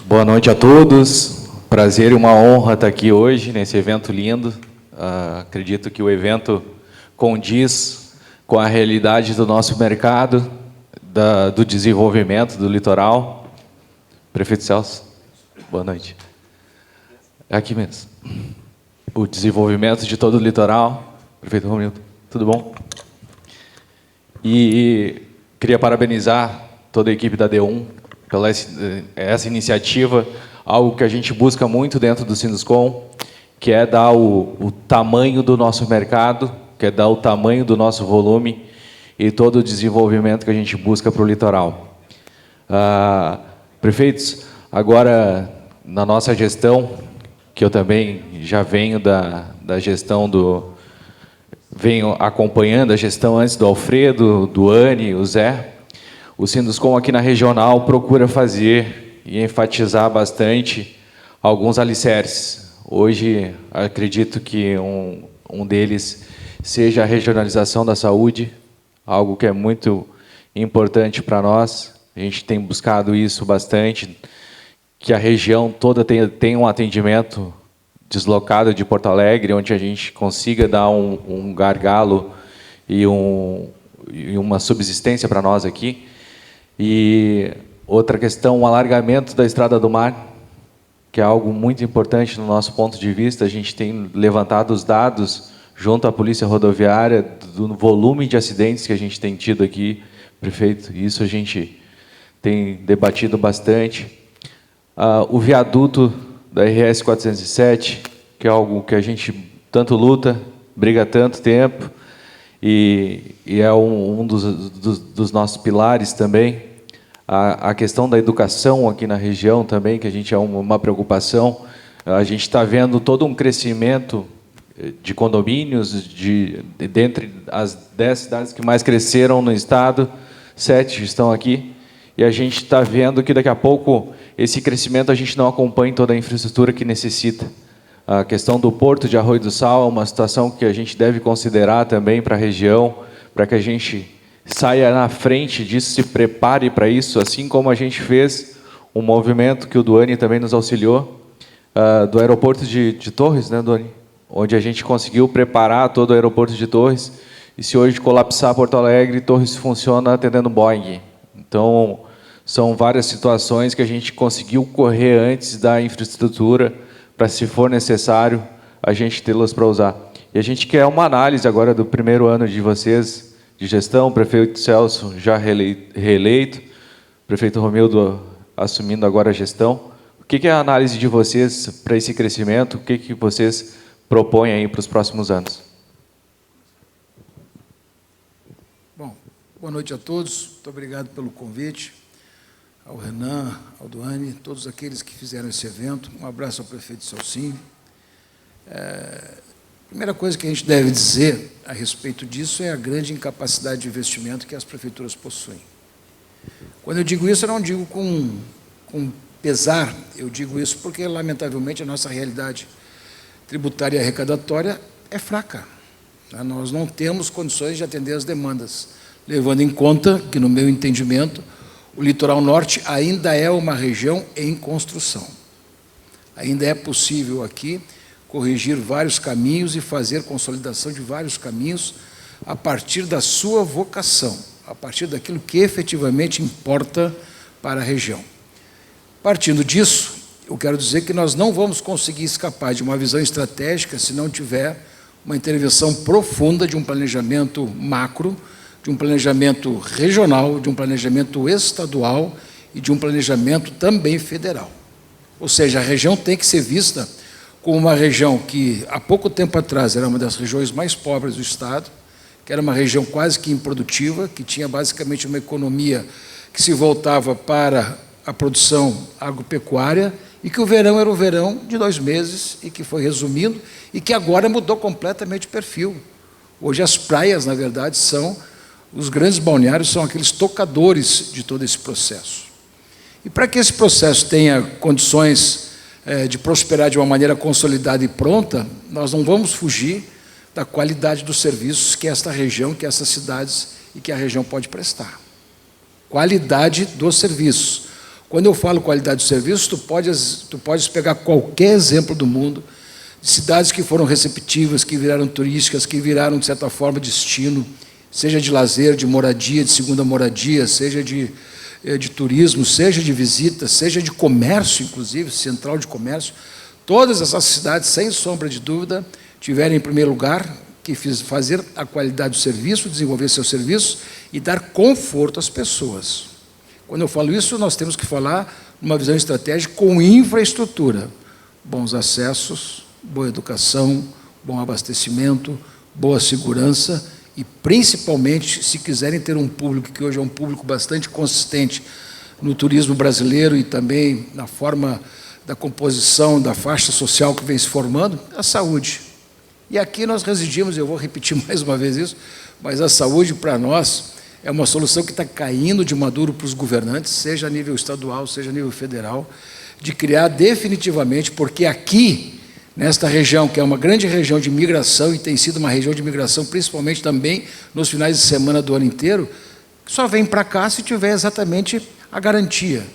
Boa noite a todos. Prazer e uma honra estar aqui hoje, nesse evento lindo. Acredito que o evento condiz com a realidade do nosso mercado, do desenvolvimento do litoral. Prefeito Celso, boa noite. É aqui mesmo. O desenvolvimento de todo o litoral. Prefeito Romildo, tudo bom? E queria parabenizar toda a equipe da D1 pela essa iniciativa, algo que a gente busca muito dentro do Sinduscom, que é dar o tamanho do nosso mercado, que é dar o tamanho do nosso volume e todo o desenvolvimento que a gente busca para o litoral. Prefeitos, agora na nossa gestão, que eu também já venho da gestão venho acompanhando a gestão antes do Alfredo, do Ani, o Zé. O Sinduscom aqui na regional procura fazer e enfatizar bastante alguns alicerces. Hoje, acredito que um deles seja a regionalização da saúde, algo que é muito importante para nós. A gente tem buscado isso bastante, que a região toda tenha um atendimento deslocado de Porto Alegre, onde a gente consiga dar um gargalo e uma subsistência para nós aqui. E outra questão, o alargamento da Estrada do Mar, que é algo muito importante no nosso ponto de vista. A gente tem levantado os dados junto à Polícia Rodoviária do volume de acidentes que a gente tem tido aqui, prefeito. Isso a gente tem debatido bastante. O viaduto da RS 407, que é algo que a gente tanto luta, briga há tanto tempo, e é um dos nossos pilares também. A questão da educação aqui na região também, que a gente é uma preocupação. A gente está vendo todo um crescimento de condomínios, dentre as 10 cidades que mais cresceram no estado, 7 estão aqui, e a gente está vendo que daqui a pouco esse crescimento a gente não acompanha toda a infraestrutura que necessita. A questão do Porto de Arroio do Sal é uma situação que a gente deve considerar também para a região, para que a gente saia na frente disso, se prepare para isso, assim como a gente fez um movimento que o Duane também nos auxiliou, do aeroporto de Torres, né, Duane? Onde a gente conseguiu preparar todo o aeroporto de Torres, e se hoje colapsar Porto Alegre, Torres funciona atendendo Boeing. Então, são várias situações que a gente conseguiu correr antes da infraestrutura, para, se for necessário, a gente tê-las para usar. E a gente quer uma análise agora do primeiro ano de vocês, de gestão, prefeito Celso já reeleito, prefeito Romildo assumindo agora a gestão. O que é a análise de vocês para esse crescimento? O que vocês propõem aí para os próximos anos? Bom, boa noite a todos. Muito obrigado pelo convite. Ao Renan, ao Duane, todos aqueles que fizeram esse evento. Um abraço ao prefeito Celcinho. A primeira coisa que a gente deve dizer a respeito disso é a grande incapacidade de investimento que as prefeituras possuem. Quando eu digo isso, eu não digo com pesar, eu digo isso porque, lamentavelmente, a nossa realidade tributária e arrecadatória é fraca. Nós não temos condições de atender as demandas, levando em conta que, no meu entendimento, o litoral norte ainda é uma região em construção. Ainda é possível aqui corrigir vários caminhos e fazer consolidação de vários caminhos a partir da sua vocação, a partir daquilo que efetivamente importa para a região. Partindo disso, eu quero dizer que nós não vamos conseguir escapar de uma visão estratégica se não tiver uma intervenção profunda de um planejamento macro, de um planejamento regional, de um planejamento estadual e de um planejamento também federal. Ou seja, a região tem que ser vista como uma região que, há pouco tempo atrás, era uma das regiões mais pobres do estado, que era uma região quase que improdutiva, que tinha basicamente uma economia que se voltava para a produção agropecuária, e que o verão era o verão de 2 meses, e que foi resumindo, e que agora mudou completamente o perfil. Hoje as praias, na verdade, os grandes balneários são aqueles tocadores de todo esse processo. E para que esse processo tenha condições de prosperar de uma maneira consolidada e pronta, nós não vamos fugir da qualidade dos serviços que esta região, que essas cidades e que a região pode prestar. Qualidade dos serviços. Quando eu falo qualidade de serviço, tu podes pegar qualquer exemplo do mundo, de cidades que foram receptivas, que viraram turísticas, que viraram, de certa forma, destino, seja de lazer, de moradia, de segunda moradia, seja de turismo, seja de visita, seja de comércio, inclusive, central de comércio. Todas essas cidades, sem sombra de dúvida, tiveram, em primeiro lugar, que fazer a qualidade do serviço, desenvolver seus serviços e dar conforto às pessoas. Quando eu falo isso, nós temos que falar uma visão estratégica com infraestrutura. Bons acessos, boa educação, bom abastecimento, boa segurança e, principalmente, se quiserem ter um público, que hoje é um público bastante consistente no turismo brasileiro e também na forma da composição da faixa social que vem se formando, a saúde. E aqui nós residimos, eu vou repetir mais uma vez isso, mas a saúde, para nós, é uma solução que está caindo de maduro para os governantes, seja a nível estadual, seja a nível federal, de criar definitivamente, porque aqui, nesta região, que é uma grande região de migração, e tem sido uma região de migração, principalmente também nos finais de semana do ano inteiro, só vem para cá se tiver exatamente a garantia.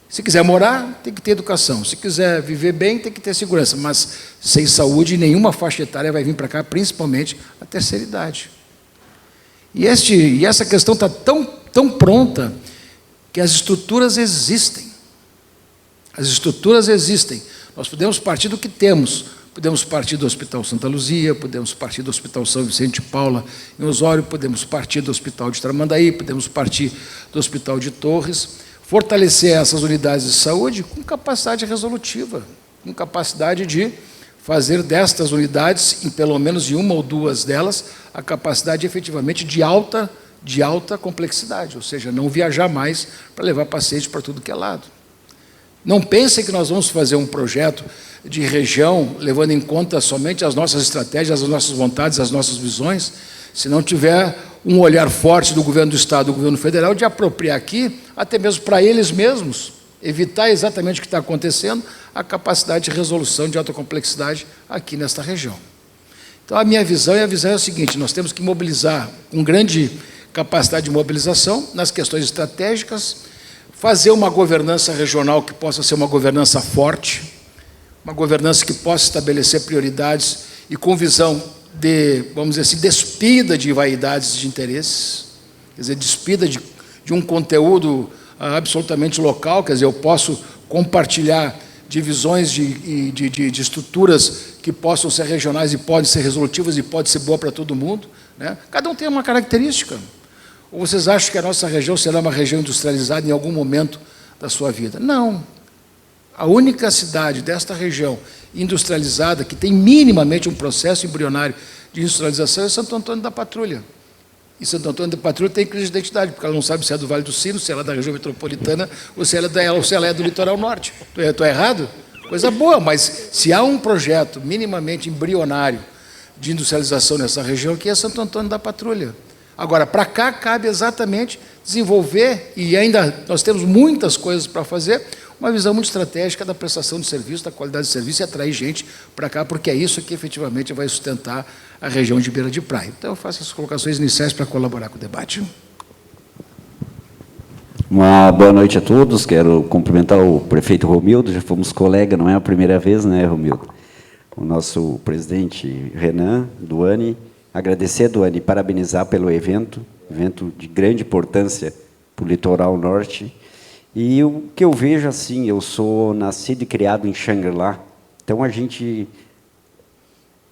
Se quiser morar, tem que ter educação. Se quiser viver bem, tem que ter segurança. Mas sem saúde, nenhuma faixa etária vai vir para cá, principalmente a terceira idade. E essa questão está tão pronta que as estruturas existem. As estruturas existem. Nós podemos partir do que temos. Podemos partir do Hospital Santa Luzia, podemos partir do Hospital São Vicente de Paula, em Osório, podemos partir do Hospital de Tramandaí, podemos partir do Hospital de Torres, fortalecer essas unidades de saúde com capacidade resolutiva, com capacidade de fazer destas unidades, em pelo menos em uma ou duas delas, a capacidade efetivamente de alta complexidade, ou seja, não viajar mais para levar pacientes para tudo que é lado. Não pensem que nós vamos fazer um projeto de região levando em conta somente as nossas estratégias, as nossas vontades, as nossas visões, se não tiver um olhar forte do governo do Estado, do governo federal, de apropriar aqui, até mesmo para eles mesmos, evitar exatamente o que está acontecendo, a capacidade de resolução de alta complexidade aqui nesta região. Então, a minha visão é a seguinte: nós temos que mobilizar com grande capacidade de mobilização nas questões estratégicas, fazer uma governança regional que possa ser uma governança forte, uma governança que possa estabelecer prioridades e com visão de, vamos dizer assim, despida de vaidades de interesses, quer dizer, despida de um conteúdo absolutamente local, quer dizer, eu posso compartilhar divisões de estruturas que possam ser regionais e podem ser resolutivas e pode ser boa para todo mundo, né? Cada um tem uma característica. Ou vocês acham que a nossa região será uma região industrializada em algum momento da sua vida? Não. A única cidade desta região industrializada, que tem minimamente um processo embrionário de industrialização, é Santo Antônio da Patrulha. E Santo Antônio da Patrulha tem crise de identidade, porque ela não sabe se é do Vale do Sino, se ela é da região metropolitana, ou se ela é do litoral norte. Estou errado? Coisa boa, mas se há um projeto minimamente embrionário de industrialização nessa região, que é Santo Antônio da Patrulha. Agora, para cá cabe exatamente desenvolver, e ainda nós temos muitas coisas para fazer, uma visão muito estratégica da prestação de serviço, da qualidade de serviço e atrair gente para cá, porque é isso que efetivamente vai sustentar a região de beira de praia. Então, eu faço as colocações iniciais para colaborar com o debate. Uma boa noite a todos. Quero cumprimentar o prefeito Romildo, já fomos colega, não é a primeira vez, né, Romildo? O nosso presidente Renan Duani, agradecer a Duani, parabenizar pelo evento de grande importância para o litoral norte. E o que eu vejo assim, eu sou nascido e criado em Xangri-Lá, então a gente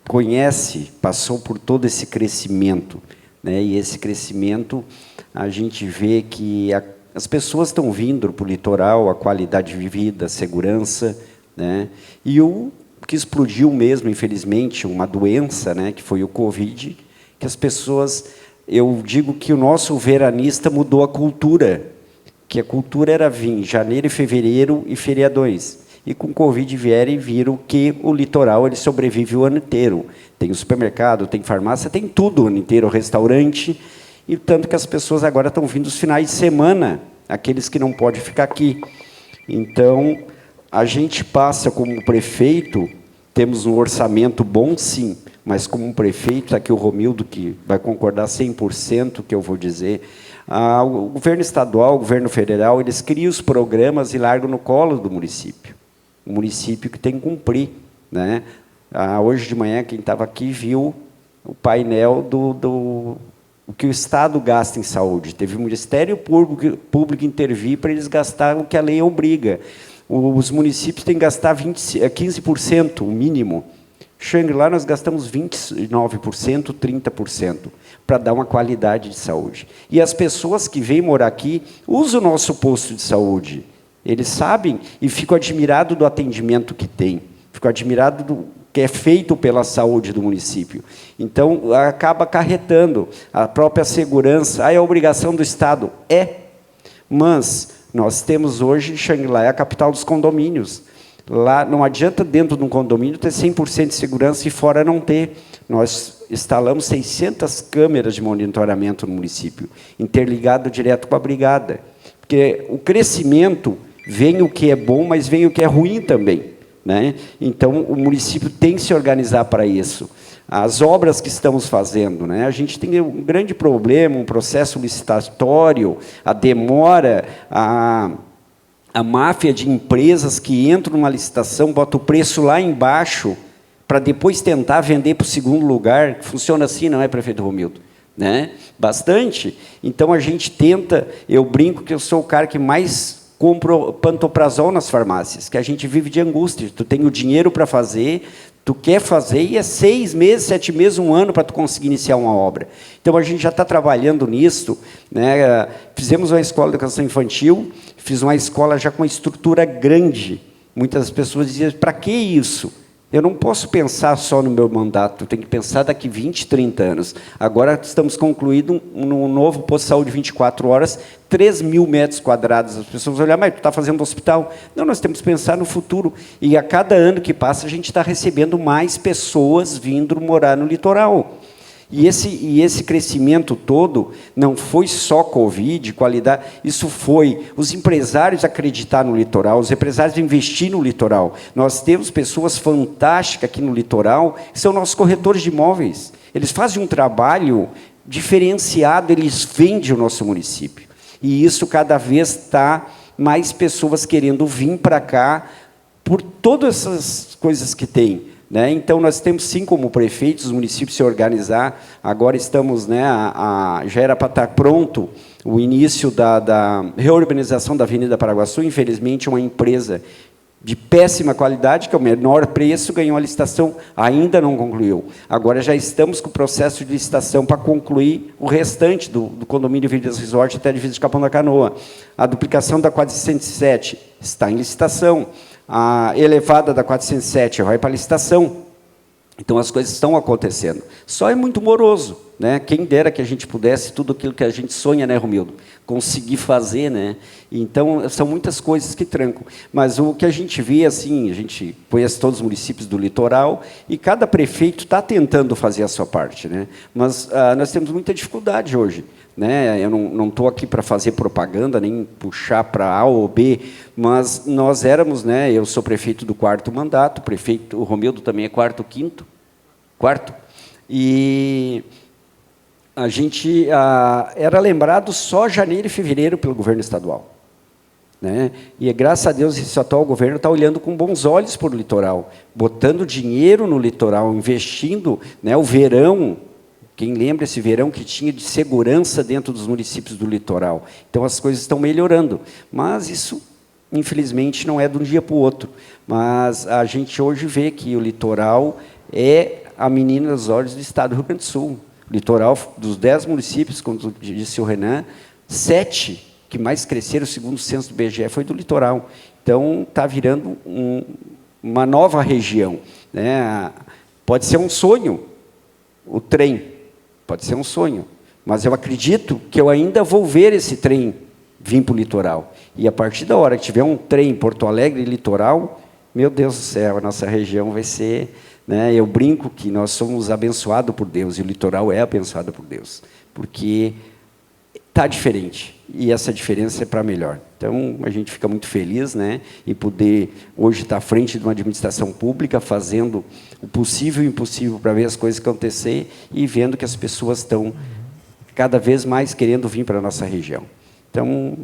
conhece, passou por todo esse crescimento, né? E esse crescimento, a gente vê que as pessoas estão vindo para o litoral, a qualidade de vida, a segurança, né? E o que explodiu mesmo, infelizmente, uma doença, né, que foi o Covid, que as pessoas, eu digo que o nosso veranista mudou a cultura, que a cultura era vir janeiro e fevereiro e feriadões. E com o Covid vieram e viram que o litoral ele sobrevive o ano inteiro. Tem o supermercado, tem farmácia, tem tudo o ano inteiro, restaurante, e tanto que as pessoas agora estão vindo os finais de semana, aqueles que não podem ficar aqui. Então, a gente passa como prefeito, temos um orçamento bom, sim, mas como prefeito, está aqui o Romildo, que vai concordar 100% que eu vou dizer, O governo estadual, o governo federal, eles criam os programas e largam no colo do município. O município que tem que cumprir, né? Hoje de manhã, quem estava aqui viu o painel o que o Estado gasta em saúde. Teve o Ministério Público intervir para eles gastarem o que a lei obriga. Os municípios têm que gastar 15%, o mínimo. Xangri-Lá nós gastamos 29%, 30%, para dar uma qualidade de saúde. E as pessoas que vêm morar aqui usam o nosso posto de saúde. Eles sabem e ficam admirados do atendimento que tem. Ficam admirados do que é feito pela saúde do município. Então, acaba acarretando a própria segurança. É a obrigação do Estado? Mas nós temos hoje, Xangri-Lá é a capital dos condomínios. Lá não adianta dentro de um condomínio ter 100% de segurança e fora não ter. Nós instalamos 600 câmeras de monitoramento no município, interligado direto com a brigada. Porque o crescimento vem o que é bom, mas vem o que é ruim também, né? Então, o município tem que se organizar para isso. As obras que estamos fazendo, né? A gente tem um grande problema, um processo licitatório, a demora, a máfia de empresas que entram numa licitação, bota o preço lá embaixo, para depois tentar vender para o segundo lugar. Funciona assim, não é, prefeito Romildo? Né? Bastante. Então, a gente tenta, eu brinco que eu sou o cara que mais compro pantoprazol nas farmácias, que a gente vive de angústia. Tu tem o dinheiro para fazer, tu quer fazer, e é 6 meses, 7 meses, 1 ano para tu conseguir iniciar uma obra. Então, a gente já está trabalhando nisso, né? Fizemos uma escola de educação infantil, fiz uma escola já com uma estrutura grande. Muitas pessoas diziam, para que isso? Eu não posso pensar só no meu mandato, eu tenho que pensar daqui 20, 30 anos. Agora estamos concluindo um novo posto de saúde 24 horas, 3.000 metros quadrados. As pessoas olham, mas tu está fazendo hospital? Não, nós temos que pensar no futuro. E a cada ano que passa, a gente está recebendo mais pessoas vindo morar no litoral. E esse crescimento todo não foi só Covid, qualidade, isso foi os empresários acreditar no litoral, os empresários investir no litoral. Nós temos pessoas fantásticas aqui no litoral, que são nossos corretores de imóveis. Eles fazem um trabalho diferenciado, eles vendem o nosso município. E isso cada vez está mais pessoas querendo vir para cá por todas essas coisas que tem. Né? Então, nós temos, sim, como prefeitos, os municípios se organizar. Agora estamos, né, já era para estar pronto o início da reurbanização da Avenida Paraguaçu. Infelizmente, uma empresa de péssima qualidade, que é o menor preço, ganhou a licitação, ainda não concluiu. Agora já estamos com o processo de licitação para concluir o restante do condomínio Vidas Resort até a divisa de Capão da Canoa. A duplicação da 407 está em licitação. A elevada da 407 vai para a licitação. Então, as coisas estão acontecendo. Só é muito moroso, né? Quem dera que a gente pudesse, tudo aquilo que a gente sonha, né, Romildo? Conseguir fazer, né? Então, são muitas coisas que trancam. Mas o que a gente vê, assim, a gente conhece todos os municípios do litoral, e cada prefeito está tentando fazer a sua parte, né? Mas nós temos muita dificuldade hoje. Né? Eu não estou aqui para fazer propaganda, nem puxar para A ou B, mas nós éramos, né? Eu sou prefeito do 4º mandato, o Romildo também é 4º, 5º, e a gente era lembrado só janeiro e fevereiro pelo governo estadual. Né? E, graças a Deus, esse atual governo está olhando com bons olhos para o litoral, botando dinheiro no litoral, investindo, né, o verão. Quem lembra esse verão que tinha de segurança dentro dos municípios do litoral? Então, as coisas estão melhorando. Mas isso, infelizmente, não é de um dia para o outro. Mas a gente hoje vê que o litoral é a menina dos olhos do estado do Rio Grande do Sul. O litoral, dos 10 municípios, como disse o Renan, 7 que mais cresceram, segundo o censo do IBGE, foi do litoral. Então, está virando uma nova região. Né? Pode ser um sonho, o trem. Pode ser um sonho, mas eu acredito que eu ainda vou ver esse trem vir para o litoral. E, a partir da hora que tiver um trem em Porto Alegre e litoral, meu Deus do céu, a nossa região vai ser... Né, eu brinco que nós somos abençoados por Deus, e o litoral é abençoado por Deus, porque está diferente, e essa diferença é para melhor. Então, a gente fica muito feliz, né, em poder hoje estar à frente de uma administração pública, fazendo o possível e o impossível para ver as coisas acontecer, e vendo que as pessoas estão cada vez mais querendo vir para a nossa região. Então,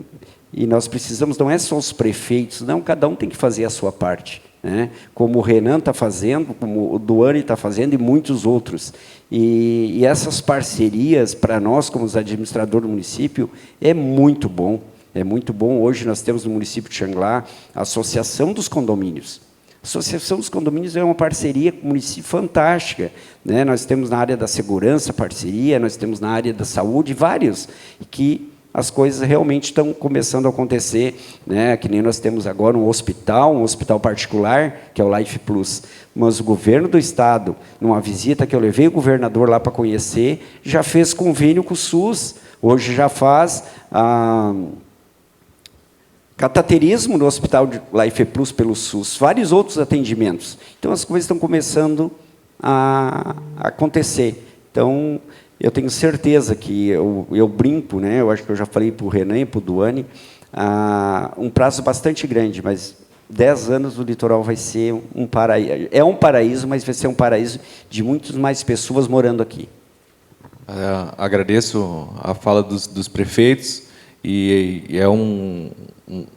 e nós precisamos, não é só os prefeitos, não, cada um tem que fazer a sua parte, né? Como o Renan está fazendo, como o Duane está fazendo e muitos outros. E essas parcerias, para nós, como os administradores do município, é muito bom. É muito bom. Hoje nós temos no município de Xanglar a Associação dos Condomínios. A Associação dos Condomínios é uma parceria com o município fantástica, né? Nós temos na área da segurança parceria, nós temos na área da saúde, vários, que as coisas realmente estão começando a acontecer, né? Que nem nós temos agora um hospital particular, que é o Life Plus. Mas o governo do Estado, numa visita que eu levei o governador lá para conhecer, já fez convênio com o SUS. Hoje já faz cateterismo no Hospital de Life Plus pelo SUS, vários outros atendimentos. Então, as coisas estão começando a acontecer. Então, eu tenho certeza que eu brinco, né? Eu acho que eu já falei para o Renan e para o Duane, um prazo bastante grande, mas 10 anos o litoral vai ser um paraíso. É um paraíso, mas vai ser um paraíso de muitas mais pessoas morando aqui. Agradeço a fala dos prefeitos, e é um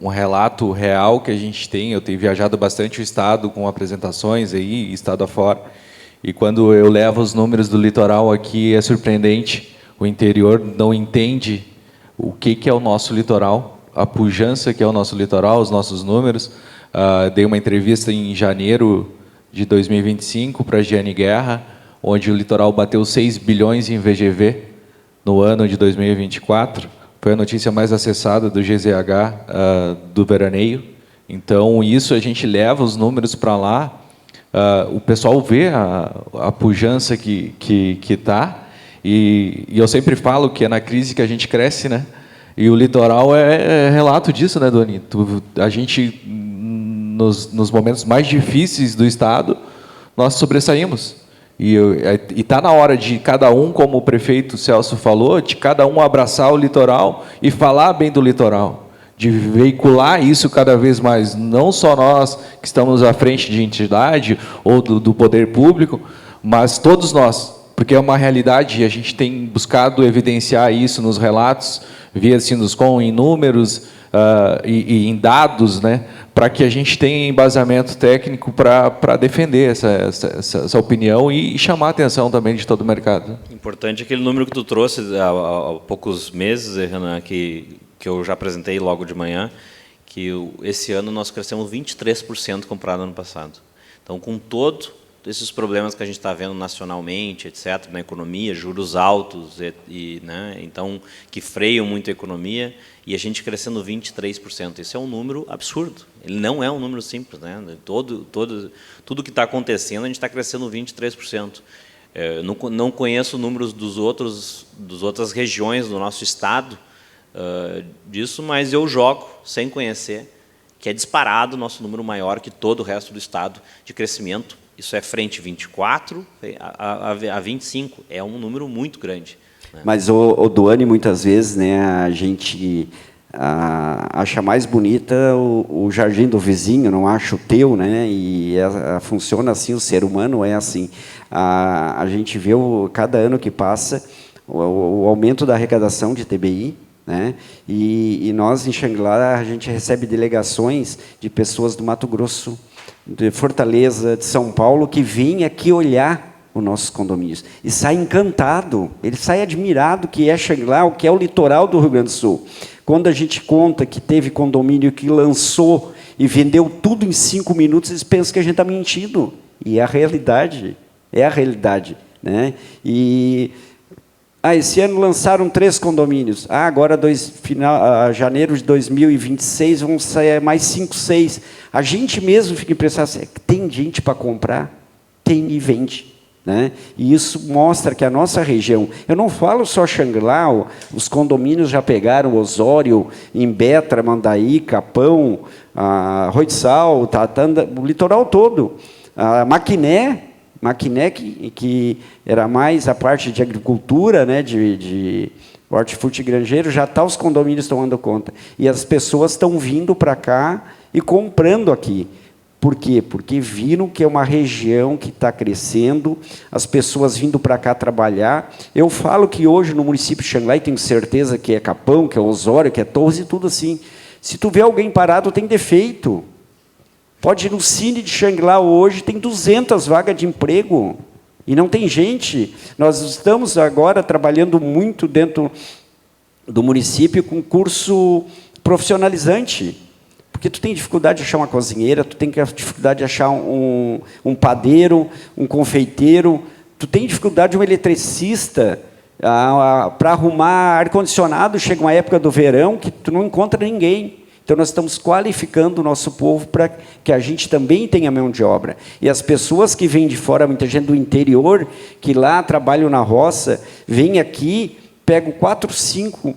relato real que a gente tem. Eu tenho viajado bastante o Estado com apresentações, aí, Estado afora, e quando eu levo os números do litoral aqui, é surpreendente. O interior não entende o que é o nosso litoral, a pujança que é o nosso litoral, os nossos números. Dei uma entrevista em janeiro de 2025 para a Giane Guerra, onde o litoral bateu 6 bilhões em VGV no ano de 2024. Foi a notícia mais acessada do GZH do veraneio. Então, isso a gente leva os números para lá. O pessoal vê a pujança que está, e eu sempre falo que é na crise que a gente cresce, né? E o litoral é relato disso, né, Doni? A gente, nos momentos mais difíceis do Estado, nós sobressaímos. E está na hora de cada um, como o prefeito Celso falou, de cada um abraçar o litoral e falar bem do litoral, de veicular isso cada vez mais, não só nós que estamos à frente de entidade ou do poder público, mas todos nós, porque é uma realidade, e a gente tem buscado evidenciar isso nos relatos, via Sinduscom, em números e em dados, né, para que a gente tenha embasamento técnico para defender essa opinião e chamar a atenção também de todo o mercado. Importante aquele número que tu trouxe há poucos meses, Renan, que eu já apresentei logo de manhã, que esse ano nós crescemos 23% comparado ao ano passado. Então, com todos esses problemas que a gente está vendo nacionalmente, etc., na economia, juros altos, né, então, que freiam muito a economia, e a gente crescendo 23%. Esse é um número absurdo. Ele não é um número simples, né? Tudo que está acontecendo, a gente está crescendo 23%. Eu não conheço números das outras regiões do nosso estado, disso, mas eu jogo, sem conhecer, que é disparado o nosso número maior que todo o resto do estado de crescimento. Isso é frente 24 a 25, é um número muito grande. Né? Mas, o Duane, muitas vezes, né, a gente acha mais bonita o jardim do vizinho, não acha o teu, né? E funciona assim, o ser humano é assim. A gente vê, cada ano que passa, o aumento da arrecadação de TBI, né? E nós, em Xanglar, a gente recebe delegações de pessoas do Mato Grosso, de Fortaleza, de São Paulo, que vêm aqui olhar os nossos condomínios. E sai encantado, ele sai admirado que é Xanglar, o que é o litoral do Rio Grande do Sul. Quando a gente conta que teve condomínio que lançou e vendeu tudo em 5 minutos, eles pensam que a gente está mentindo. E é a realidade, né? E esse ano lançaram 3 condomínios. Agora, janeiro de 2026, vão sair mais 5, 6. A gente mesmo fica impressionado. Tem gente para comprar? Tem e vende. Né? E isso mostra que a nossa região... Eu não falo só Xanglar, os condomínios já pegaram Osório, Imbé, Tramandaí, Capão, Roiçal, Tatanda, o litoral todo. Maquiné, que era mais a parte de agricultura, né, de hortifruti granjeiro, já está os condomínios tomando conta. E as pessoas estão vindo para cá e comprando aqui. Por quê? Porque viram que é uma região que está crescendo, as pessoas vindo para cá trabalhar. Eu falo que hoje no município de Xanglar, tenho certeza que é Capão, que é Osório, que é Torres e tudo assim. Se tu vê alguém parado, tem defeito. Pode ir no Cine de Xanglar hoje, tem 200 vagas de emprego. E não tem gente. Nós estamos agora trabalhando muito dentro do município com curso profissionalizante. Porque tu tem dificuldade de achar uma cozinheira, tu tem dificuldade de achar um padeiro, um confeiteiro, tu tem dificuldade de um eletricista para arrumar ar-condicionado. Chega uma época do verão que tu não encontra ninguém. Então, nós estamos qualificando o nosso povo para que a gente também tenha mão de obra. E as pessoas que vêm de fora, muita gente do interior, que lá trabalham na roça, vêm aqui, pegam 4, 5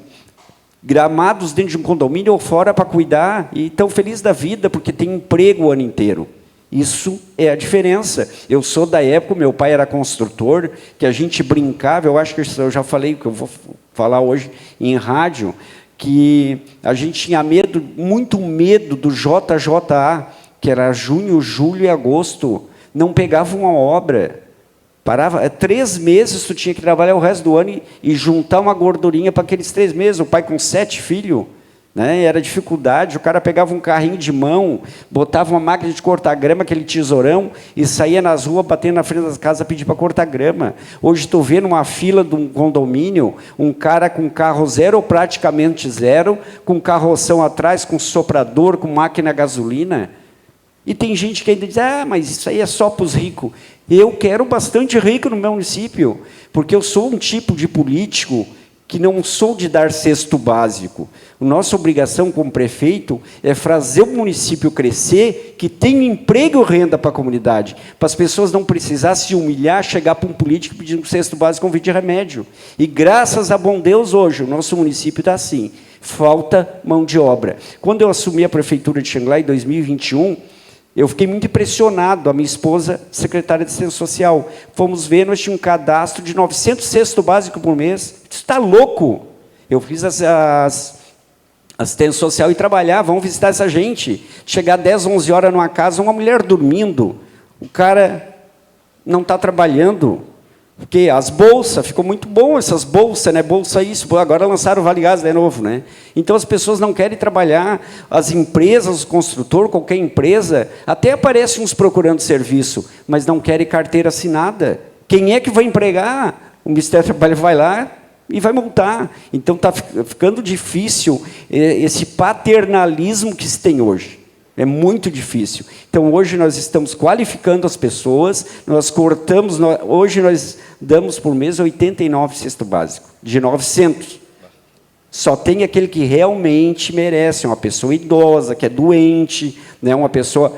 gramados dentro de um condomínio ou fora para cuidar, e estão felizes da vida, porque tem emprego o ano inteiro. Isso é a diferença. Eu sou da época, meu pai era construtor, que a gente brincava, eu acho que eu já falei, que eu vou falar hoje em rádio, que a gente tinha medo, muito medo do JJA, que era junho, julho e agosto, não pegava uma obra. Parava 3 meses, tu tinha que trabalhar o resto do ano e juntar uma gordurinha para aqueles 3 meses. O pai com 7 filhos, né, era dificuldade. O cara pegava um carrinho de mão, botava uma máquina de cortar grama, aquele tesourão, e saía nas ruas, batendo na frente das casas, pedir para cortar grama. Hoje tu vê numa fila de um condomínio, um cara com carro zero ou praticamente zero, com carroção atrás, com soprador, com máquina a gasolina. E tem gente que ainda diz, mas isso aí é só para os ricos. Eu quero bastante rico no meu município, porque eu sou um tipo de político que não sou de dar cesto básico. A nossa obrigação como prefeito é fazer o município crescer, que tenha emprego e renda para a comunidade, para as pessoas não precisarem se humilhar, chegar para um político pedindo um cesto básico com de remédio. E graças a bom Deus, hoje, o nosso município está assim, falta mão de obra. Quando eu assumi a prefeitura de Xanglar em 2021, eu fiquei muito impressionado, a minha esposa, secretária de Assistência Social. Fomos ver, nós tínhamos um cadastro de 900 cestos básicos por mês. Isso está louco! Eu fiz assistência social e trabalhar, vamos visitar essa gente. Chegar 10, 11 horas numa casa, uma mulher dormindo, o cara não está trabalhando. Porque as bolsas, ficou muito bom essas bolsas, né? Bolsa isso, agora lançaram o Vale Gás de novo, né? Então as pessoas não querem trabalhar, as empresas, o construtor, qualquer empresa, até aparecem uns procurando serviço, mas não querem carteira assinada. Quem é que vai empregar? O Ministério do Trabalho vai lá e vai multar. Então está ficando difícil esse paternalismo que se tem hoje. É muito difícil. Então, hoje nós estamos qualificando as pessoas, nós cortamos, hoje nós damos por mês 89 cesto básico, de 900. Só tem aquele que realmente merece, uma pessoa idosa, que é doente, né, uma pessoa,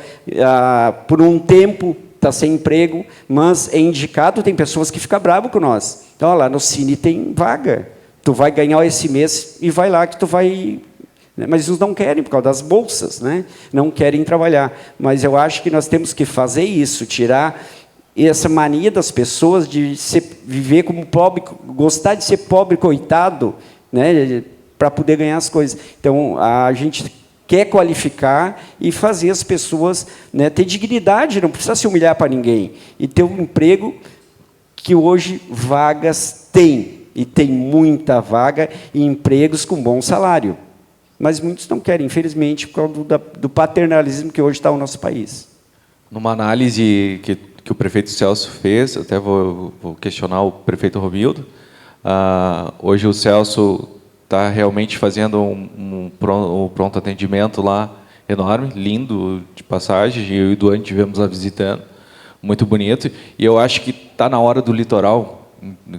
por um tempo, está sem emprego, mas é indicado, tem pessoas que ficam bravas com nós. Então, lá no Cine tem vaga. Tu vai ganhar esse mês e vai lá que tu vai... Mas eles não querem, por causa das bolsas, né? Não querem trabalhar. Mas eu acho que nós temos que fazer isso, tirar essa mania das pessoas de viver como pobre, gostar de ser pobre coitado, né? Para poder ganhar as coisas. Então, a gente quer qualificar e fazer as pessoas, né, ter dignidade, não precisa se humilhar para ninguém. E ter um emprego que hoje vagas tem. E tem muita vaga e empregos com bom salário. Mas muitos não querem, infelizmente, por causa do paternalismo que hoje está no nosso país. Numa análise que o prefeito Celso fez, até vou questionar o prefeito Romildo, hoje o Celso está realmente fazendo um pronto atendimento lá enorme, lindo, de passagem, eu e o Duane estivemos lá visitando, muito bonito, e eu acho que está na hora do litoral,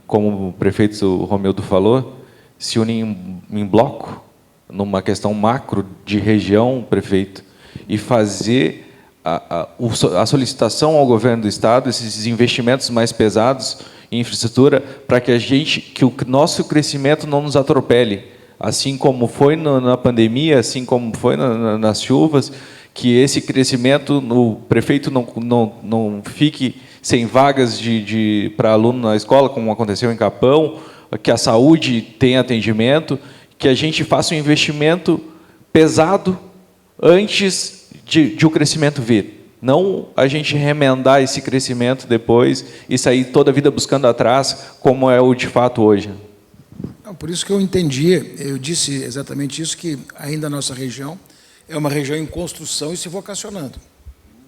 como o prefeito Romildo falou, se unir em bloco, numa questão macro de região, prefeito, e fazer a solicitação ao governo do Estado, esses investimentos mais pesados em infraestrutura, para que o nosso crescimento não nos atropele, assim como foi na pandemia, assim como foi nas chuvas, que esse crescimento, o prefeito não fique sem vagas para aluno na escola, como aconteceu em Capão, que a saúde tenha atendimento, que a gente faça um investimento pesado antes de o crescimento vir. Não a gente remendar esse crescimento depois e sair toda a vida buscando atrás, como é o de fato hoje. Não, por isso que eu entendi, eu disse exatamente isso, que ainda a nossa região é uma região em construção e se vocacionando.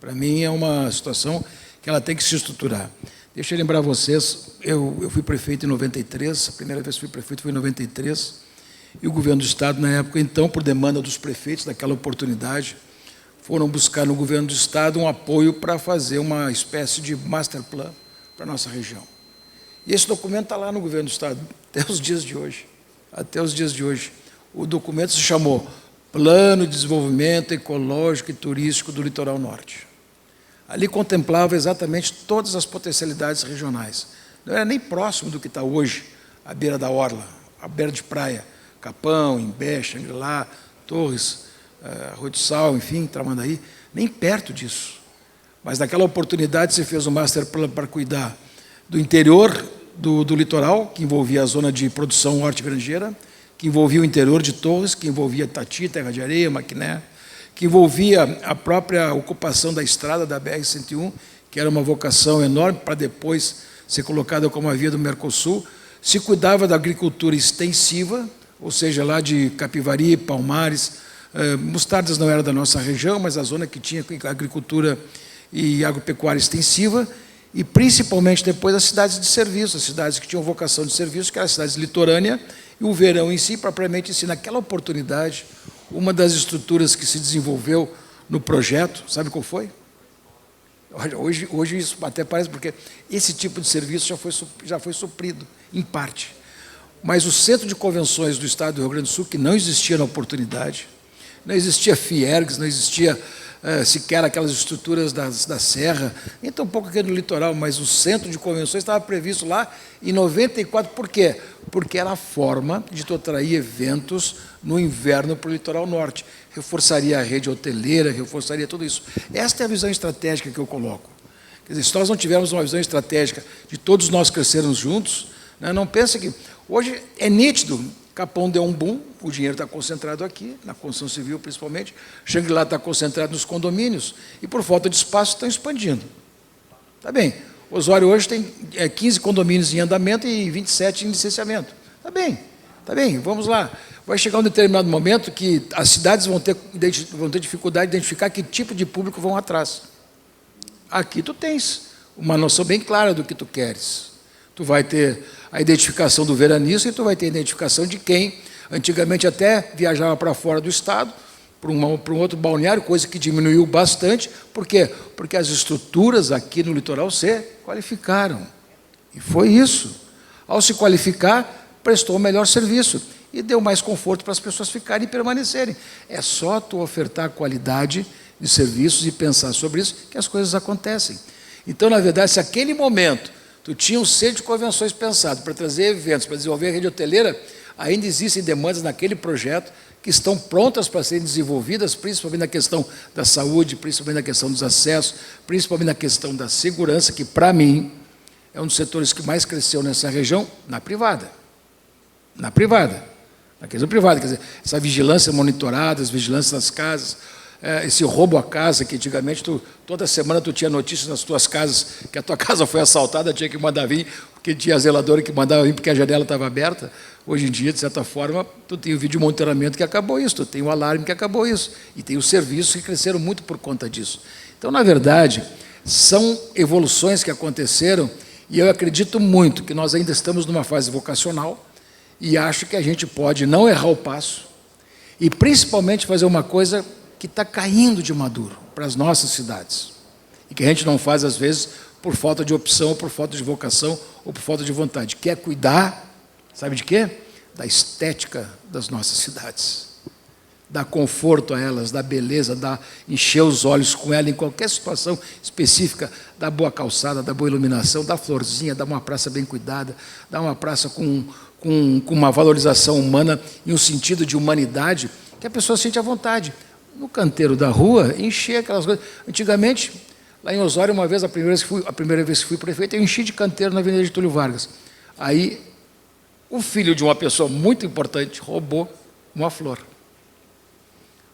Para mim é uma situação que ela tem que se estruturar. Deixa eu lembrar vocês, eu fui prefeito em 93, a primeira vez que fui prefeito foi em 93, e o governo do Estado, na época, então, por demanda dos prefeitos daquela oportunidade, foram buscar no governo do Estado um apoio para fazer uma espécie de master plan para a nossa região. E esse documento está lá no governo do Estado, até os dias de hoje. Até os dias de hoje. O documento se chamou Plano de Desenvolvimento Ecológico e Turístico do Litoral Norte. Ali contemplava exatamente todas as potencialidades regionais. Não era nem próximo do que está hoje, à beira da orla, à beira de praia, Capão, Imbé, Xangri-Lá, Torres, Arroio do Sal, enfim, Tramandaí, nem perto disso. Mas naquela oportunidade se fez um master plan para cuidar do interior do litoral, que envolvia a zona de produção hortigranjeira, que envolvia o interior de Torres, que envolvia Tati, Terra de Areia, Maquiné, que envolvia a própria ocupação da estrada da BR-101, que era uma vocação enorme para depois ser colocada como a via do Mercosul. Se cuidava da agricultura extensiva, ou seja, lá de Capivari, Palmares, Mostardas não era da nossa região, mas a zona que tinha agricultura e agropecuária extensiva, e principalmente depois as cidades de serviço, as cidades que tinham vocação de serviço, que eram as cidades litorâneas, e o verão em si, propriamente em si, naquela oportunidade, uma das estruturas que se desenvolveu no projeto, sabe qual foi? Olha, hoje isso até parece, porque esse tipo de serviço já foi suprido, em parte. Mas o Centro de Convenções do Estado do Rio Grande do Sul, que não existia na oportunidade, não existia FIERGS, não existia sequer aquelas estruturas da Serra, nem tão pouco aqui no litoral, mas o Centro de Convenções estava previsto lá em 94. Por quê? Porque era a forma de tu atrair eventos no inverno para o litoral norte. Reforçaria a rede hoteleira, reforçaria tudo isso. Esta é a visão estratégica que eu coloco. Quer dizer, se nós não tivermos uma visão estratégica de todos nós crescermos juntos, né, não pense que... Hoje é nítido, Capão deu um boom, o dinheiro está concentrado aqui, na construção civil principalmente, Xangri-Lá está concentrado nos condomínios, e por falta de espaço estão expandindo. Está bem, Osório hoje tem 15 condomínios em andamento e 27 em licenciamento. Está bem, vamos lá. Vai chegar um determinado momento que as cidades vão ter dificuldade de identificar que tipo de público vão atrás. Aqui tu tens uma noção bem clara do que tu queres. Tu vai ter a identificação do veranista e tu vai ter a identificação de quem antigamente até viajava para fora do estado, para um outro balneário, coisa que diminuiu bastante. Por quê? Porque as estruturas aqui no litoral se qualificaram. E foi isso. Ao se qualificar, prestou o melhor serviço e deu mais conforto para as pessoas ficarem e permanecerem. É só tu ofertar qualidade de serviços e pensar sobre isso que as coisas acontecem. Então, na verdade, se aquele momento tu tinha um centro de convenções pensado para trazer eventos, para desenvolver a rede hoteleira, ainda existem demandas naquele projeto que estão prontas para serem desenvolvidas, principalmente na questão da saúde, principalmente na questão dos acessos, principalmente na questão da segurança, que, para mim, é um dos setores que mais cresceu nessa região, na privada. Na questão privada, quer dizer, essa vigilância monitorada, as vigilâncias das casas, esse roubo à casa, que antigamente toda semana tu tinha notícias nas tuas casas, que a tua casa foi assaltada, tinha que mandar vir, porque tinha a zeladora que mandava vir porque a janela estava aberta. Hoje em dia, de certa forma, tu tem o vídeo monitoramento que acabou isso, tu tem o alarme que acabou isso, e tem os serviços que cresceram muito por conta disso. Então, na verdade, são evoluções que aconteceram, e eu acredito muito que nós ainda estamos numa fase vocacional, e acho que a gente pode não errar o passo, e principalmente fazer uma coisa que está caindo de maduro para as nossas cidades, e que a gente não faz, às vezes, por falta de opção, ou por falta de vocação, ou por falta de vontade, que é cuidar, sabe de quê? Da estética das nossas cidades, dar conforto a elas, dar beleza, encher os olhos com ela em qualquer situação específica, dar boa calçada, dar boa iluminação, dar florzinha, dar uma praça bem cuidada, dar uma praça com uma valorização humana e um sentido de humanidade, que a pessoa sente à vontade. No canteiro da rua, encher aquelas coisas. Antigamente, lá em Osório, uma vez, a primeira vez que fui prefeito, eu enchi de canteiro na Avenida Getúlio Vargas. Aí, o filho de uma pessoa muito importante roubou uma flor.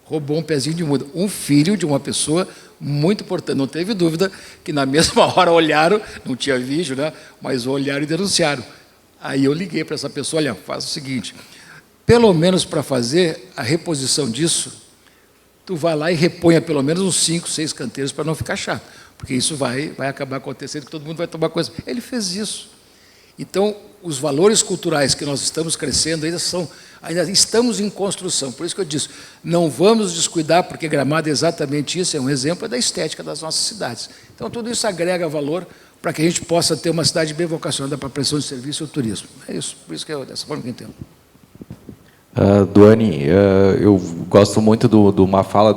Roubou um pezinho de muda. Um filho de uma pessoa muito importante. Não teve dúvida que na mesma hora olharam, não tinha vídeo, né? Mas olharam e denunciaram. Aí eu liguei para essa pessoa, olha, faz o seguinte, pelo menos para fazer a reposição disso, tu vai lá e reponha pelo menos uns 5, 6 canteiros para não ficar chato, porque isso vai acabar acontecendo, que todo mundo vai tomar coisa. Ele fez isso. Então, os valores culturais que nós estamos crescendo ainda estamos em construção. Por isso que eu disse, não vamos descuidar, porque Gramado é exatamente isso, é um exemplo da estética das nossas cidades. Então, tudo isso agrega valor para que a gente possa ter uma cidade bem vocacionada para a prestação de serviço e o turismo. É isso, por isso que é dessa forma que eu entendo. Duane, eu gosto muito de uma fala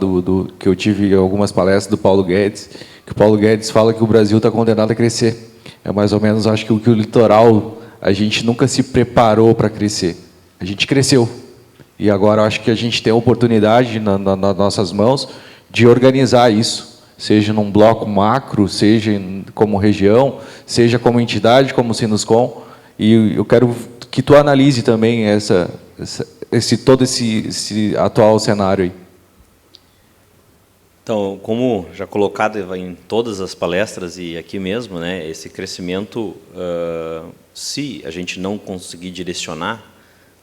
que eu tive em algumas palestras do Paulo Guedes, que o Paulo Guedes fala que o Brasil está condenado a crescer. É mais ou menos, acho que o litoral, a gente nunca se preparou para crescer. A gente cresceu. E agora acho que a gente tem a oportunidade nas nossas mãos de organizar isso, seja num bloco macro, seja como região, seja como entidade, como Sinuscom. E eu quero que tu analise também todo esse atual cenário aí. Então, como já colocado em todas as palestras e aqui mesmo, né, esse crescimento, se a gente não conseguir direcionar,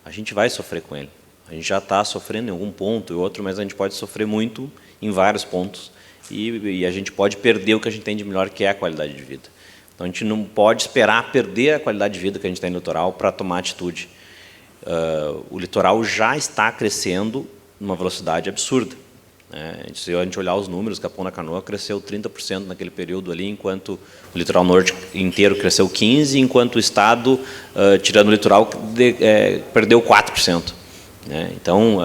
a gente vai sofrer com ele. A gente já está sofrendo em algum ponto e outro, mas a gente pode sofrer muito em vários pontos e a gente pode perder o que a gente tem de melhor, que é a qualidade de vida. Então, a gente não pode esperar perder a qualidade de vida que a gente tem no litoral para tomar atitude. O litoral já está crescendo numa velocidade absurda. Se a gente olhar os números, Capão da Canoa cresceu 30% naquele período ali, enquanto o litoral norte inteiro cresceu 15%, enquanto o estado, tirando o litoral, perdeu 4%. Então,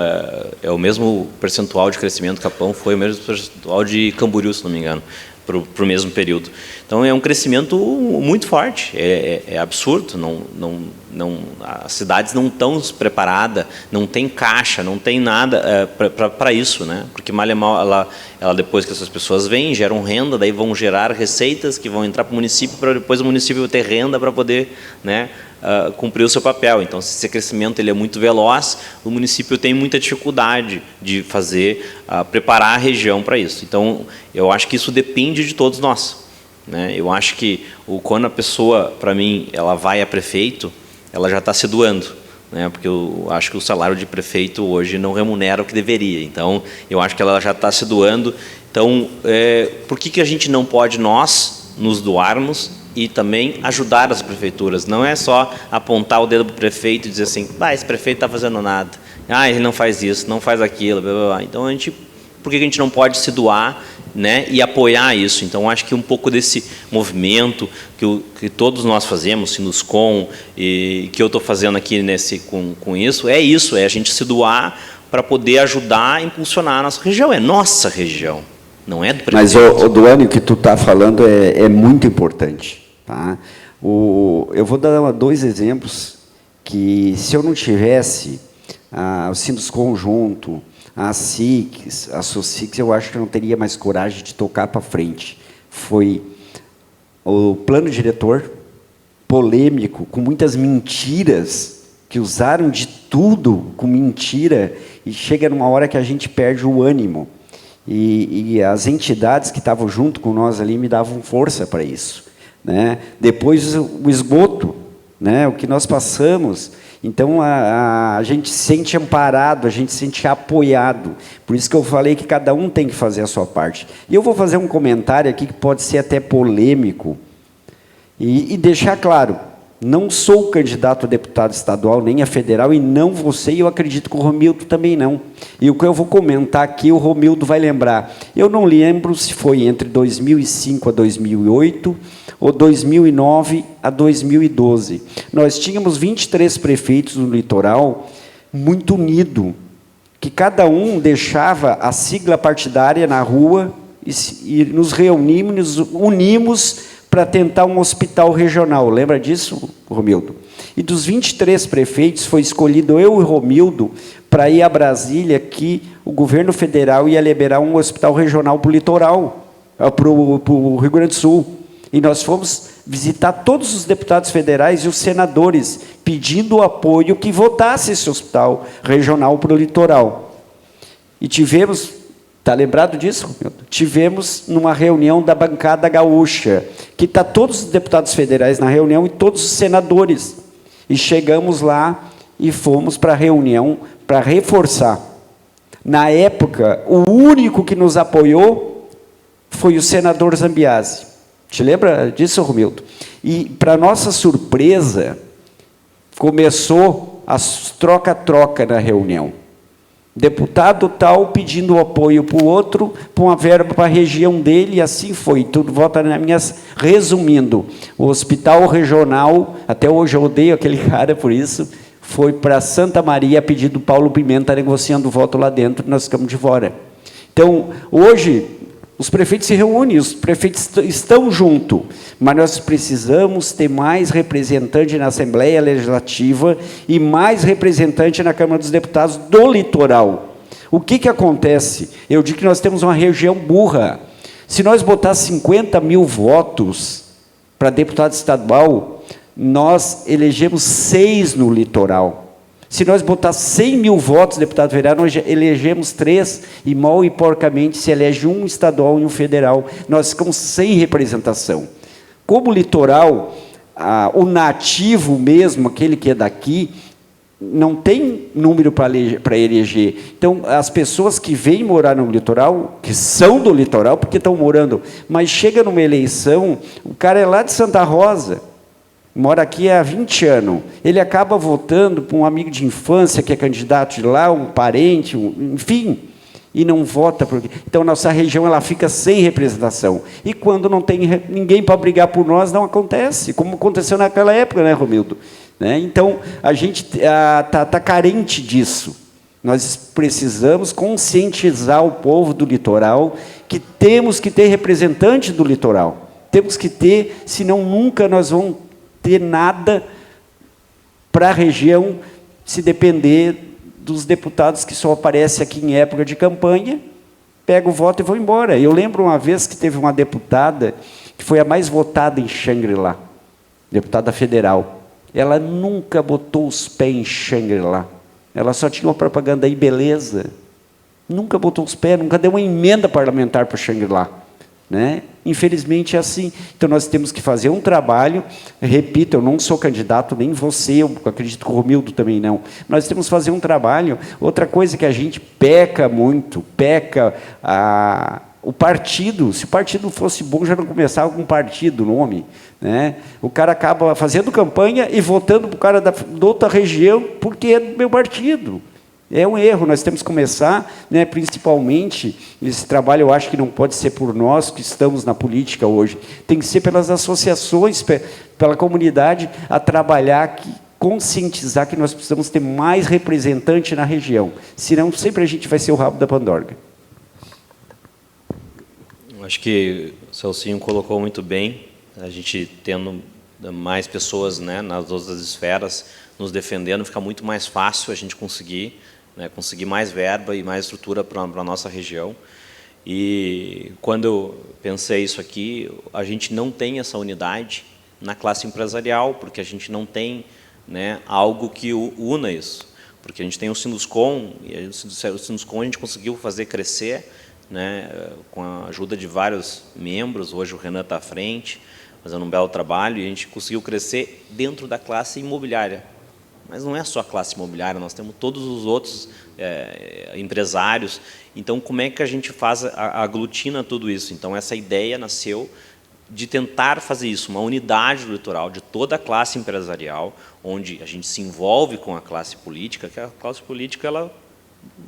é o mesmo percentual de crescimento do Capão, foi o mesmo percentual de Camboriú, se não me engano, para o mesmo período. Então, é um crescimento muito forte, é absurdo, as cidades não estão preparadas, não tem caixa, não tem nada para isso, né? Porque mal e mal, ela, depois que essas pessoas vêm, geram renda, daí vão gerar receitas que vão entrar para o município, para depois o município ter renda para poder, né, cumprir o seu papel. Então, se esse crescimento ele é muito veloz, o município tem muita dificuldade de preparar a região para isso. Então, eu acho que isso depende de todos nós. Eu acho que quando a pessoa, para mim, ela vai a prefeito, ela já está se doando, porque eu acho que o salário de prefeito hoje não remunera o que deveria. Então, eu acho que ela já está se doando. Então, por que a gente não pode, nós, nos doarmos e também ajudar as prefeituras? Não é só apontar o dedo para o prefeito e dizer assim, esse prefeito está fazendo nada, ele não faz isso, não faz aquilo, blá, blá, blá. Então, por que a gente não pode se doar, né, e apoiar isso? Então, acho que um pouco desse movimento que todos nós fazemos, Sinuscom, e que eu estou fazendo aqui com isso, é a gente se doar para poder ajudar a impulsionar a nossa região. É nossa região, não é do prefeito. Mas, Duane, o que tu está falando é muito importante. Tá? Eu vou dar 2 exemplos que, se eu não tivesse o Sinuscom junto, a SICs, a SOCICs, eu acho que eu não teria mais coragem de tocar para frente. Foi o plano diretor, polêmico, com muitas mentiras, que usaram de tudo com mentira, e chega numa hora que a gente perde o ânimo. E as entidades que estavam junto com nós ali me davam força para isso. Depois, o esgoto, o que nós passamos. Então, a gente se sente amparado, a gente se sente apoiado. Por isso que eu falei que cada um tem que fazer a sua parte. E eu vou fazer um comentário aqui que pode ser até polêmico, e deixar claro, não sou candidato a deputado estadual, nem a federal, e não vou ser, e eu acredito que o Romildo também não. E o que eu vou comentar aqui, o Romildo vai lembrar. Eu não lembro se foi entre 2005 a 2008, ou 2009 a 2012. Nós tínhamos 23 prefeitos no litoral, muito unido, que cada um deixava a sigla partidária na rua e nos reunimos, nos unimos para tentar um hospital regional. Lembra disso, Romildo? E dos 23 prefeitos, foi escolhido eu e o Romildo para ir a Brasília, que o governo federal ia liberar um hospital regional para o litoral, para o Rio Grande do Sul. E nós fomos visitar todos os deputados federais e os senadores, pedindo o apoio que votasse esse hospital regional para o litoral. E tivemos Está lembrado disso, Romildo? Tivemos numa reunião da bancada gaúcha, que está todos os deputados federais na reunião e todos os senadores. E chegamos lá e fomos para a reunião para reforçar. Na época, o único que nos apoiou foi o senador Zambiase. Te lembra disso, Romildo? E, para nossa surpresa, começou a troca-troca na reunião. Deputado tal pedindo apoio para o outro, para uma verba para a região dele, e assim foi. Tudo volta nas minhas... Resumindo, o hospital regional, até hoje eu odeio aquele cara por isso, foi para Santa Maria a pedido do Paulo Pimenta, negociando o voto lá dentro, e nós ficamos de fora. Então, hoje, os prefeitos se reúnem, os prefeitos estão juntos, mas nós precisamos ter mais representante na Assembleia Legislativa e mais representante na Câmara dos Deputados do litoral. O que acontece? Eu digo que nós temos uma região burra. Se nós botar 50 mil votos para deputado estadual, nós elegemos 6 no litoral. Se nós botar 100 mil votos, deputado federal, nós elegemos 3, e mal e porcamente se elege um estadual e um federal. Nós ficamos sem representação. Como litoral, o nativo mesmo, aquele que é daqui, não tem número para eleger. Então, as pessoas que vêm morar no litoral, que são do litoral, porque estão morando, mas chega numa eleição, o cara é lá de Santa Rosa, mora aqui há 20 anos, ele acaba votando para um amigo de infância que é candidato de lá, um parente, enfim, e não vota. Então, nossa região ela fica sem representação. E quando não tem ninguém para brigar por nós, não acontece, como aconteceu naquela época, né, Romildo? Né? Então, a gente está carente disso. Nós precisamos conscientizar o povo do litoral que temos que ter representante do litoral. Temos que ter, senão nunca nós vamos ter nada para a região, se depender dos deputados que só aparecem aqui em época de campanha, pega o voto e vão embora. Eu lembro uma vez que teve uma deputada que foi a mais votada em Xangri-Lá, deputada federal. Ela nunca botou os pés em Xangri-Lá. Ela só tinha uma propaganda aí, beleza. Nunca botou os pés, nunca deu uma emenda parlamentar para Xangri-Lá. Né? Infelizmente é assim. Então nós temos que fazer um trabalho, repito, eu não sou candidato, nem você, eu acredito que o Romildo também não, nós temos que fazer um trabalho. Outra coisa que a gente peca muito, o partido, se o partido fosse bom, já não começava com partido, o nome, né? O cara acaba fazendo campanha e votando para o cara da outra região, porque é do meu partido. É um erro, nós temos que começar, né, principalmente, esse trabalho eu acho que não pode ser por nós que estamos na política hoje, tem que ser pelas associações, pela comunidade, a trabalhar, conscientizar que nós precisamos ter mais representante na região, senão sempre a gente vai ser o rabo da pandorga. Acho que o Celcinho colocou muito bem, a gente tendo mais pessoas, né, nas outras esferas nos defendendo, fica muito mais fácil a gente conseguir mais verba e mais estrutura para a nossa região. E quando eu pensei isso aqui, a gente não tem essa unidade na classe empresarial, porque a gente não tem, né, algo que una isso. Porque a gente tem o Sinuscom, e o Sinuscom a gente conseguiu fazer crescer, né, com a ajuda de vários membros. Hoje o Renan está à frente, fazendo um belo trabalho, e a gente conseguiu crescer dentro da classe imobiliária. Mas não é só a classe imobiliária, nós temos todos os outros empresários. Então, como é que a gente aglutina tudo isso? Então, essa ideia nasceu de tentar fazer isso, uma unidade do litoral, de toda a classe empresarial, onde a gente se envolve com a classe política, que a classe política ela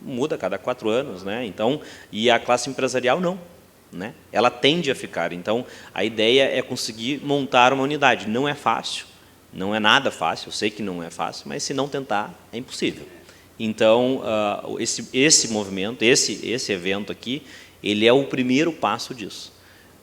muda a cada 4 anos, né? Então, e a classe empresarial não. Né? Ela tende a ficar. Então, a ideia é conseguir montar uma unidade. Não é fácil. Não é nada fácil, eu sei que não é fácil, mas se não tentar, é impossível. Então, esse movimento, esse evento aqui, ele é o primeiro passo disso,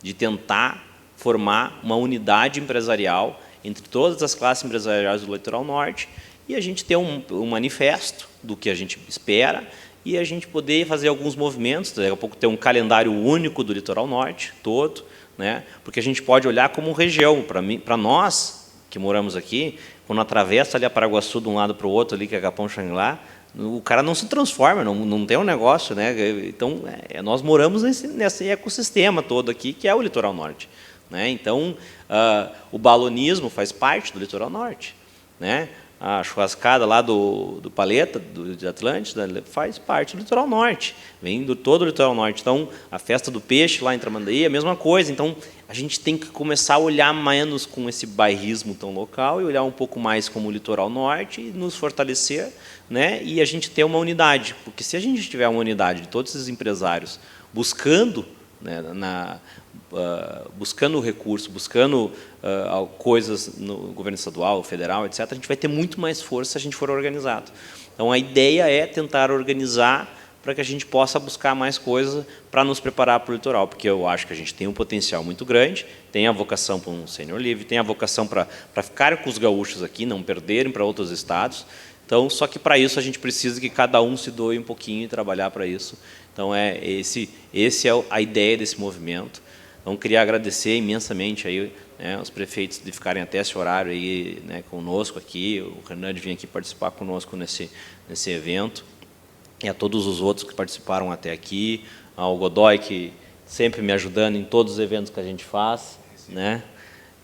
de tentar formar uma unidade empresarial entre todas as classes empresariais do Litoral Norte e a gente ter um manifesto do que a gente espera e a gente poder fazer alguns movimentos, daqui a pouco ter um calendário único do Litoral Norte todo, né? Porque a gente pode olhar como região. Para nós, que moramos aqui, quando atravessa ali a Paraguaçu de um lado para o outro, ali, que é Capão Xangri-Lá, O cara não se transforma, não tem um negócio, né? Então, nós moramos nesse ecossistema todo aqui, que é o litoral norte, né? Então, o balonismo faz parte do litoral norte, né? A churrascada lá do Paleta, de Atlântida, faz parte do litoral norte, vem todo o litoral norte. Então, a festa do peixe lá em Tramandaí é a mesma coisa. Então, a gente tem que começar a olhar menos com esse bairrismo tão local e olhar um pouco mais como o litoral norte e nos fortalecer, né? E a gente ter uma unidade, porque se a gente tiver uma unidade de todos esses empresários buscando, né, buscando recurso, buscando coisas no governo estadual, federal, etc., a gente vai ter muito mais força se a gente for organizado. Então, a ideia é tentar organizar para que a gente possa buscar mais coisas para nos preparar para o litoral, porque eu acho que a gente tem um potencial muito grande, tem a vocação para um sênior livre, tem a vocação para ficar com os gaúchos aqui, não perderem para outros estados. Então, só que para isso a gente precisa que cada um se doe um pouquinho e trabalhar para isso. Então, esse é a ideia desse movimento. Então, queria agradecer imensamente aí, né, os prefeitos de ficarem até esse horário aí, né, conosco aqui, o Renan de vir aqui participar conosco nesse evento, e a todos os outros que participaram até aqui, ao Godoy, que sempre me ajudando em todos os eventos que a gente faz, né,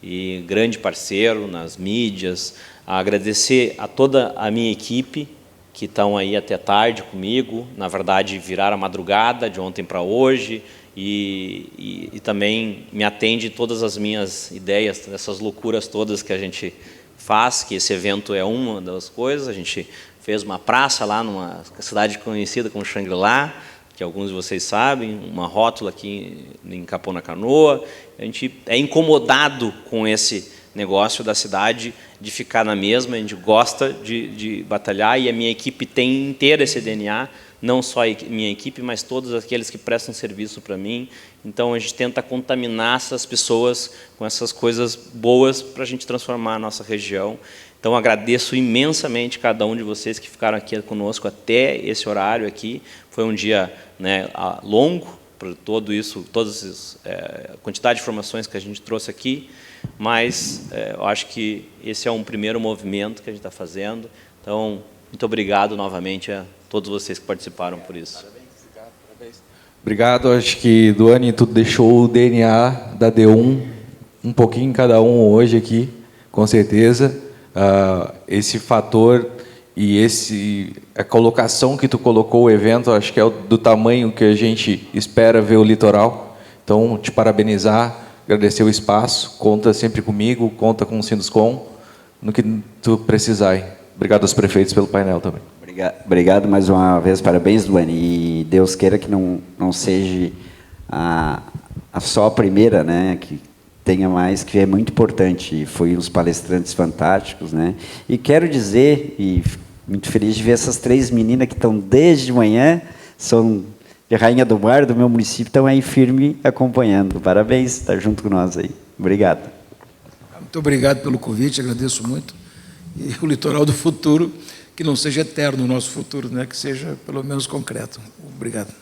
e grande parceiro nas mídias. Agradecer a toda a minha equipe, que estão aí até tarde comigo, na verdade viraram a madrugada de ontem para hoje, e também me atende todas as minhas ideias, essas loucuras todas que a gente faz, que esse evento é uma das coisas. A gente fez uma praça lá numa cidade conhecida como Xangri-Lá, que alguns de vocês sabem, uma rótula aqui em Capão na Canoa. A gente é incomodado com esse negócio da cidade de ficar na mesma, a gente gosta de batalhar, e a minha equipe tem inteira esse DNA, não só a minha equipe, mas todos aqueles que prestam serviço para mim. Então, a gente tenta contaminar essas pessoas com essas coisas boas para a gente transformar a nossa região. Então, agradeço imensamente cada um de vocês que ficaram aqui conosco até esse horário aqui. Foi um dia, né, longo, por tudo isso, a quantidade de informações que a gente trouxe aqui, mas eu acho que esse é um primeiro movimento que a gente está fazendo. Então, muito obrigado novamente a todos vocês que participaram por isso. Parabéns. Obrigado. Acho que, Duane, tu deixou o DNA da D1, um pouquinho cada um hoje aqui, com certeza. Esse fator e a colocação que tu colocou o evento, acho que é do tamanho que a gente espera ver o litoral. Então, te parabenizar, agradecer o espaço, conta sempre comigo, conta com o Sinduscom, no que tu precisar. Hein? Obrigado aos prefeitos pelo painel também. Obrigado mais uma vez, parabéns, Duane, e Deus queira que não seja só a primeira, né, que tenha mais, que é muito importante, foi uns palestrantes fantásticos, né, e quero dizer, e muito feliz de ver essas 3 meninas que estão desde manhã, são de Rainha do Mar, do meu município, estão aí firme acompanhando, parabéns, estar junto com nós aí, obrigado. Muito obrigado pelo convite, agradeço muito, e o litoral do futuro, que não seja eterno o nosso futuro, né? Que seja pelo menos concreto. Obrigado.